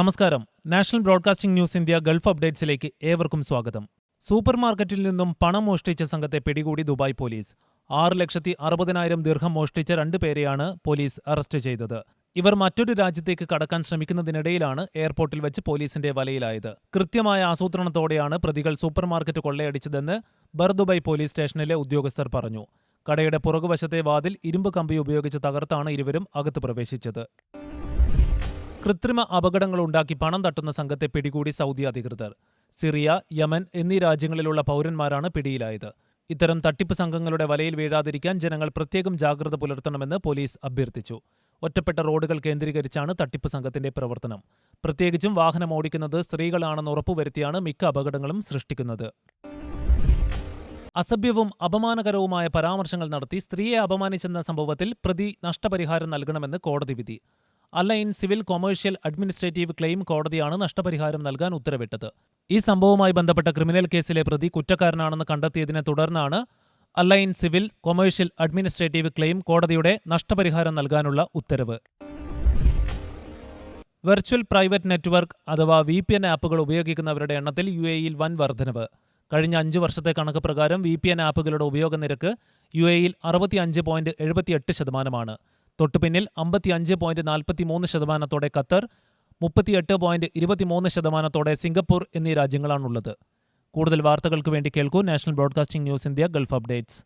നമസ്കാരം. National broadcasting news India gulf അപ്ഡേറ്റ്സിലേക്ക് ഏവർക്കും സ്വാഗതം. സൂപ്പർമാർക്കറ്റിൽ നിന്നും പണം മോഷ്ടിച്ച സംഘത്തെ പിടികൂടി ദുബായ് പോലീസ്. 6,60,000 ദിർഹം മോഷ്ടിച്ച 2 പേരെയാണ് പോലീസ് അറസ്റ്റ് ചെയ്തത്. ഇവർ മറ്റൊരു രാജ്യത്തേക്ക് കടക്കാൻ ശ്രമിക്കുന്നതിനിടയിലാണ് എയർപോർട്ടിൽ വെച്ച് പോലീസിന്റെ വലയിലായത്. കൃത്യമായ ആസൂത്രണത്തോടെയാണ് പ്രതികൾ സൂപ്പർമാർക്കറ്റ് കൊള്ളയടിച്ചതെന്ന് ബർദുബായ് പോലീസ് സ്റ്റേഷനിലെ ഉദ്യോഗസ്ഥർ പറഞ്ഞു. കടയുടെ പുറകുവശത്തെ വാതിൽ ഇരുമ്പ് കമ്പി ഉപയോഗിച്ച് തകർത്താണ് ഇരുവരും അകത്ത് പ്രവേശിച്ചത്. കൃത്രിമ അപകടങ്ങളുണ്ടാക്കി പണം തട്ടുന്ന സംഘത്തെ പിടികൂടി സൗദി അധികൃതർ. സിറിയ, യമൻ എന്നീ രാജ്യങ്ങളിലുള്ള പൗരന്മാരാണ് പിടിയിലായത്. ഇത്തരം തട്ടിപ്പ് സംഘങ്ങളുടെ വലയിൽ വീഴാതിരിക്കാൻ ജനങ്ങൾ പ്രത്യേകം ജാഗ്രത പുലർത്തണമെന്ന് പോലീസ് അഭ്യർത്ഥിച്ചു. ഒറ്റപ്പെട്ട റോഡുകൾ കേന്ദ്രീകരിച്ചാണ് തട്ടിപ്പ് സംഘത്തിന്റെ പ്രവർത്തനം. പ്രത്യേകിച്ചും വാഹനം ഓടിക്കുന്നത് സ്ത്രീകളാണെന്ന് ഉറപ്പുവരുത്തിയാണ് മിക്ക അപകടങ്ങളും സൃഷ്ടിക്കുന്നത്. അസഭ്യവും അപമാനകരവുമായ പരാമർശങ്ങൾ നടത്തി സ്ത്രീയെ അപമാനിച്ചെന്ന സംഭവത്തിൽ പ്രതി നഷ്ടപരിഹാരം നൽകണമെന്ന് കോടതി വിധി. Align civil commercial administrative claim കോടതിയാണ് നഷ്ടപരിഹാരം നൽകാൻ ഉത്തരവിട്ടത്. ഈ സംഭവവുമായി ബന്ധപ്പെട്ട ക്രിമിനൽ കേസിലെ പ്രതി കുറ്റക്കാരനാണെന്ന് കണ്ടെത്തിയതിനെ തുടർന്നാണ് align civil commercial administrative claim കോടതിയുടെ നഷ്ടപരിഹാരം നൽകാനുള്ള ഉത്തരവ്. വെർച്വൽ പ്രൈവറ്റ് നെറ്റ്വർക്ക് അഥവാ VPN ആപ്പുകൾ ഉപയോഗിക്കുന്നവരുടെ എണ്ണത്തിൽ UAE-യിൽ വൻ വർധനവ്. കഴിഞ്ഞ 5 വർഷത്തെ കണക്ക് പ്രകാരം VPN ആപ്പുകളുടെ ഉപയോഗ നിരക്ക് UAE-യിൽ 65.78%. തൊട്ടുപിന്നിൽ 55.43%, ഖത്തർ 38.23%, സിംഗപ്പൂർ എന്നീ രാജ്യങ്ങളാണുള്ളത്. കൂടുതൽ വാർത്തകൾക്ക് വേണ്ടി കേൾക്കൂ national broadcasting news India Gulf updates.